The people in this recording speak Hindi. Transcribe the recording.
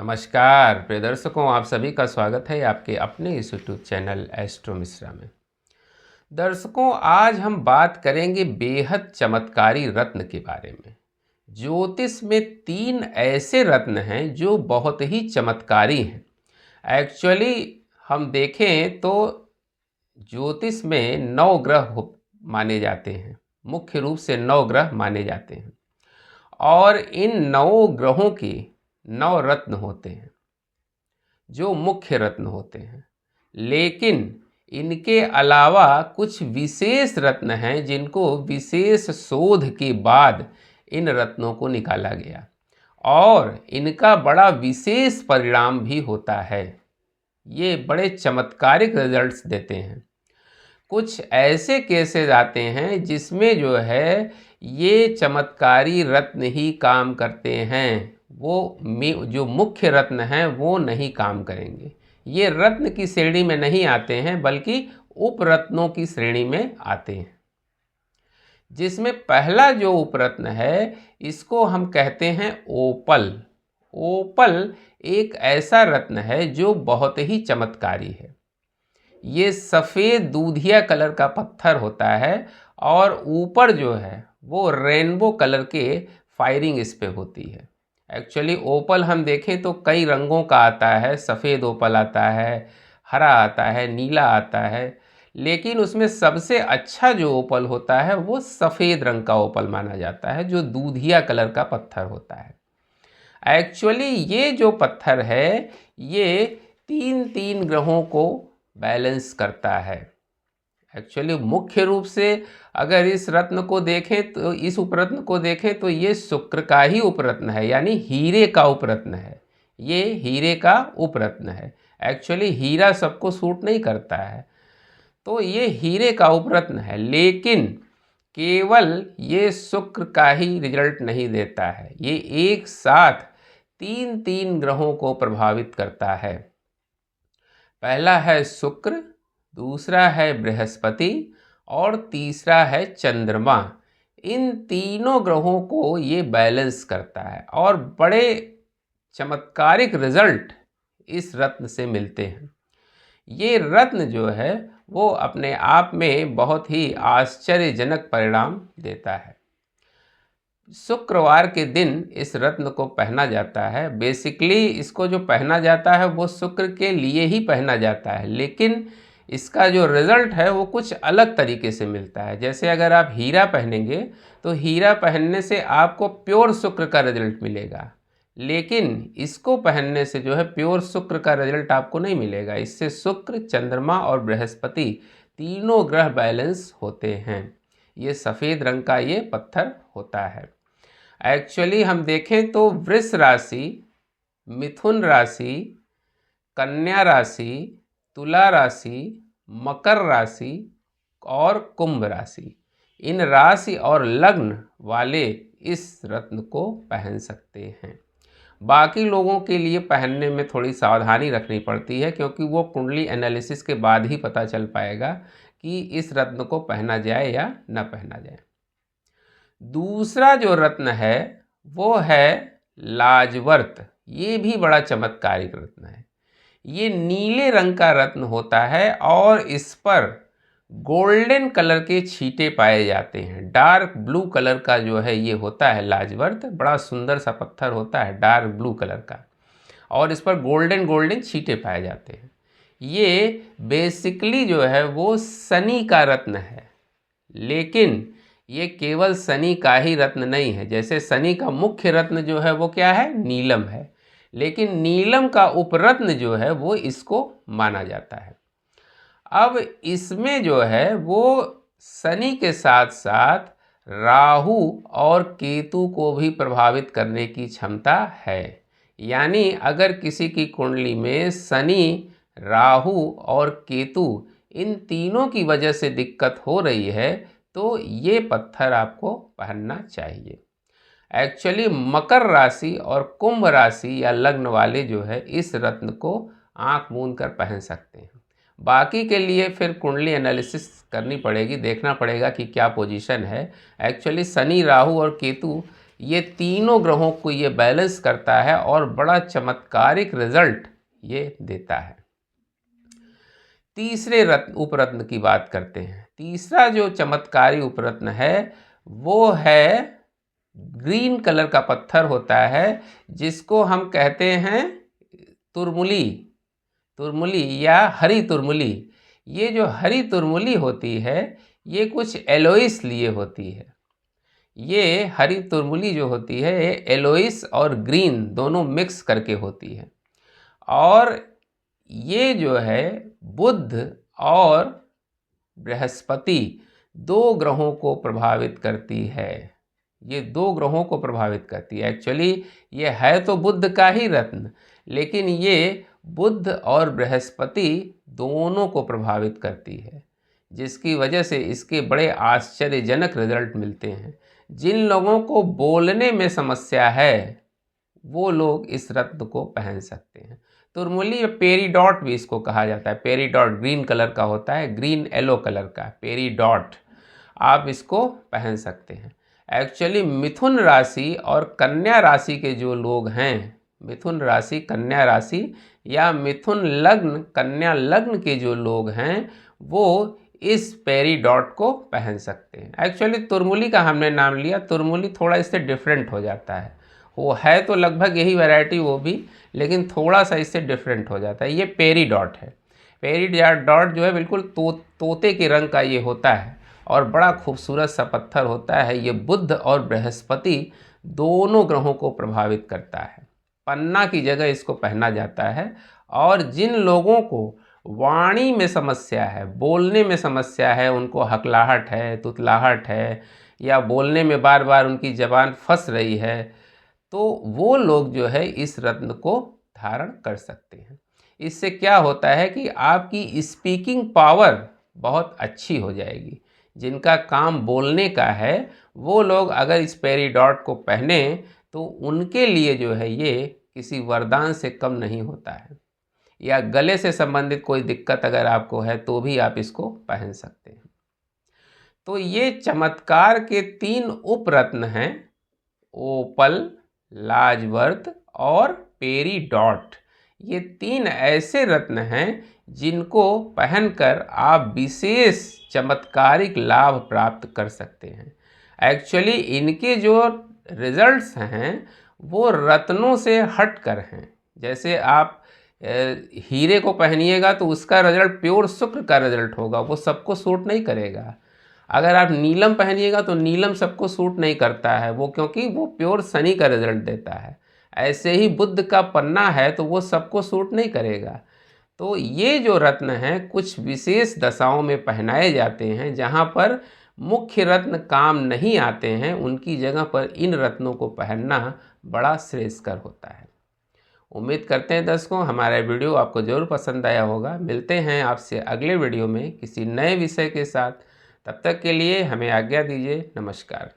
नमस्कार प्रिय दर्शकों, आप सभी का स्वागत है आपके अपने इस यूट्यूब चैनल एस्ट्रो मिश्रा में। दर्शकों, आज हम बात करेंगे बेहद चमत्कारी रत्न के बारे में। ज्योतिष में 3 ऐसे रत्न हैं जो बहुत ही चमत्कारी हैं। एक्चुअली हम देखें तो ज्योतिष में 9 ग्रह माने जाते हैं, मुख्य रूप से 9 ग्रह माने जाते हैं और इन 9 ग्रहों के 9 रत्न होते हैं जो मुख्य रत्न होते हैं। लेकिन इनके अलावा कुछ विशेष रत्न हैं जिनको विशेष शोध के बाद इन रत्नों को निकाला गया और इनका बड़ा विशेष परिणाम भी होता है। ये बड़े चमत्कारिक रिजल्ट्स देते हैं। कुछ ऐसे केसेस आते हैं जिसमें जो है ये चमत्कारी रत्न ही काम करते हैं, वो जो मुख्य रत्न हैं वो नहीं काम करेंगे। ये रत्न की श्रेणी में नहीं आते हैं बल्कि उपरत्नों की श्रेणी में आते हैं। जिसमें पहला जो उपरत्न है इसको हम कहते हैं ओपल। ओपल एक ऐसा रत्न है जो बहुत ही चमत्कारी है। ये सफ़ेद दूधिया कलर का पत्थर होता है और ऊपर जो है वो रेनबो कलर के फायरिंग इस पे होती है। एक्चुअली ओपल हम देखें तो कई रंगों का आता है, सफ़ेद ओपल आता है, हरा आता है, नीला आता है, लेकिन उसमें सबसे अच्छा जो ओपल होता है वो सफ़ेद रंग का ओपल माना जाता है जो दूधिया कलर का पत्थर होता है। एक्चुअली ये जो पत्थर है ये 3 ग्रहों को बैलेंस करता है। एक्चुअली मुख्य रूप से अगर इस रत्न को देखें तो इस उपरत्न को देखें तो ये शुक्र का ही उपरत्न है, यानी हीरे का उपरत्न है। ये हीरे का उपरत्न है। एक्चुअली हीरा सबको सूट नहीं करता है, तो ये हीरे का उपरत्न है, लेकिन केवल ये शुक्र का ही रिजल्ट नहीं देता है। ये एक साथ 3 ग्रहों को प्रभावित करता है। पहला है शुक्र, दूसरा है बृहस्पति और तीसरा है चंद्रमा। इन तीनों ग्रहों को ये बैलेंस करता है और बड़े चमत्कारिक रिजल्ट इस रत्न से मिलते हैं। ये रत्न जो है वो अपने आप में बहुत ही आश्चर्यजनक परिणाम देता है। शुक्रवार के दिन इस रत्न को पहना जाता है। बेसिकली इसको जो पहना जाता है वो शुक्र के लिए ही पहना जाता है, लेकिन इसका जो रिज़ल्ट है वो कुछ अलग तरीके से मिलता है। जैसे अगर आप हीरा पहनेंगे तो हीरा पहनने से आपको प्योर शुक्र का रिजल्ट मिलेगा, लेकिन इसको पहनने से जो है प्योर शुक्र का रिजल्ट आपको नहीं मिलेगा। इससे शुक्र, चंद्रमा और बृहस्पति तीनों ग्रह बैलेंस होते हैं। ये सफ़ेद रंग का ये पत्थर होता है। एक्चुअली हम देखें तो वृष राशि, मिथुन राशि, कन्या राशि, तुला राशि, मकर राशि और कुंभ राशि, इन राशि और लग्न वाले इस रत्न को पहन सकते हैं। बाकी लोगों के लिए पहनने में थोड़ी सावधानी रखनी पड़ती है, क्योंकि वो कुंडली एनालिसिस के बाद ही पता चल पाएगा कि इस रत्न को पहना जाए या न पहना जाए। दूसरा जो रत्न है वो है लाजवर्त। ये भी बड़ा चमत्कारिक रत्न है। ये नीले रंग का रत्न होता है और इस पर गोल्डन कलर के छींटे पाए जाते हैं। डार्क ब्लू कलर का जो है ये होता है लाजवर्त। बड़ा सुंदर सा पत्थर होता है डार्क ब्लू कलर का, और इस पर गोल्डन छींटे पाए जाते हैं। ये बेसिकली जो है वो शनि का रत्न है, लेकिन ये केवल शनि का ही रत्न नहीं है। जैसे शनि का मुख्य रत्न जो है वो क्या है, नीलम है, लेकिन नीलम का उपरत्न जो है वो इसको माना जाता है। अब इसमें जो है वो शनि के साथ साथ राहु और केतु को भी प्रभावित करने की क्षमता है। यानी अगर किसी की कुंडली में शनि, राहु और केतु इन तीनों की वजह से दिक्कत हो रही है तो ये पत्थर आपको पहनना चाहिए। एक्चुअली मकर राशि और कुंभ राशि या लग्न वाले जो है इस रत्न को आंख मूंद कर पहन सकते हैं। बाकी के लिए फिर कुंडली एनालिसिस करनी पड़ेगी, देखना पड़ेगा कि क्या पोजीशन है। एक्चुअली शनि, राहु और केतु ये तीनों ग्रहों को ये बैलेंस करता है और बड़ा चमत्कारिक रिजल्ट ये देता है। तीसरे रत्न उपरत्न की बात करते हैं। तीसरा जो चमत्कारी उपरत्न है वो है ग्रीन कलर का पत्थर होता है, जिसको हम कहते हैं तुरमुली, तुरमुली या हरी तुरमुली। ये जो हरी तुरमुली होती है ये कुछ एलोइस लिए होती है। ये हरी तुरमुली जो होती है ये एलोइस और ग्रीन दोनों मिक्स करके होती है, और ये जो है बुध और बृहस्पति दो ग्रहों को प्रभावित करती है। ये दो ग्रहों को प्रभावित करती है। एक्चुअली ये है तो बुध का ही रत्न, लेकिन ये बुध और बृहस्पति दोनों को प्रभावित करती है, जिसकी वजह से इसके बड़े आश्चर्यजनक रिजल्ट मिलते हैं। जिन लोगों को बोलने में समस्या है वो लोग इस रत्न को पहन सकते हैं। तुरमुली पेरीडॉट भी इसको कहा जाता है। पेरीडॉट ग्रीन कलर का होता है, ग्रीन येलो कलर का पेरीडॉट, आप इसको पहन सकते हैं। एक्चुअली मिथुन राशि और कन्या राशि के जो लोग हैं, मिथुन राशि कन्या राशि या मिथुन लग्न कन्या लग्न के जो लोग हैं वो इस पेरीडॉट को पहन सकते हैं। एक्चुअली तुरमुली का हमने नाम लिया, तुरमुली थोड़ा इससे डिफरेंट हो जाता है। वो है तो लगभग यही वैरायटी वो भी, लेकिन थोड़ा सा इससे डिफरेंट हो जाता है। ये पेरीडॉट है। पेरीडॉट जो है बिल्कुल तोते के रंग का ये होता है और बड़ा खूबसूरत सा पत्थर होता है। ये बुध और बृहस्पति दोनों ग्रहों को प्रभावित करता है। पन्ना की जगह इसको पहना जाता है, और जिन लोगों को वाणी में समस्या है, बोलने में समस्या है, उनको हकलाहट है, तुतलाहट है, या बोलने में बार बार उनकी ज़बान फंस रही है, तो वो लोग जो है इस रत्न को धारण कर सकते हैं। इससे क्या होता है कि आपकी स्पीकिंग पावर बहुत अच्छी हो जाएगी। जिनका काम बोलने का है वो लोग अगर इस पेरीडॉट को पहने तो उनके लिए जो है ये किसी वरदान से कम नहीं होता है। या गले से संबंधित कोई दिक्कत अगर आपको है तो भी आप इसको पहन सकते हैं। तो ये चमत्कार के 3 उपरत्न हैं, ओपल, लाजवर्त और पेरीडॉट। ये 3 ऐसे रत्न हैं जिनको पहनकर आप विशेष चमत्कारिक लाभ प्राप्त कर सकते हैं। एक्चुअली इनके जो रिजल्ट्स हैं वो रत्नों से हटकर हैं। जैसे आप हीरे को पहनिएगा तो उसका रिजल्ट प्योर शुक्र का रिजल्ट होगा, वो सबको सूट नहीं करेगा। अगर आप नीलम पहनिएगा तो नीलम सबको सूट नहीं करता है, वो क्योंकि वो प्योर शनि का रिजल्ट देता है। ऐसे ही बुध का पन्ना है तो वो सबको सूट नहीं करेगा। तो ये जो रत्न हैं कुछ विशेष दशाओं में पहनाए जाते हैं, जहाँ पर मुख्य रत्न काम नहीं आते हैं, उनकी जगह पर इन रत्नों को पहनना बड़ा श्रेयस्कर होता है। उम्मीद करते हैं दर्शकों हमारा वीडियो आपको ज़रूर पसंद आया होगा। मिलते हैं आपसे अगले वीडियो में किसी नए विषय के साथ। तब तक के लिए हमें आज्ञा दीजिए। नमस्कार।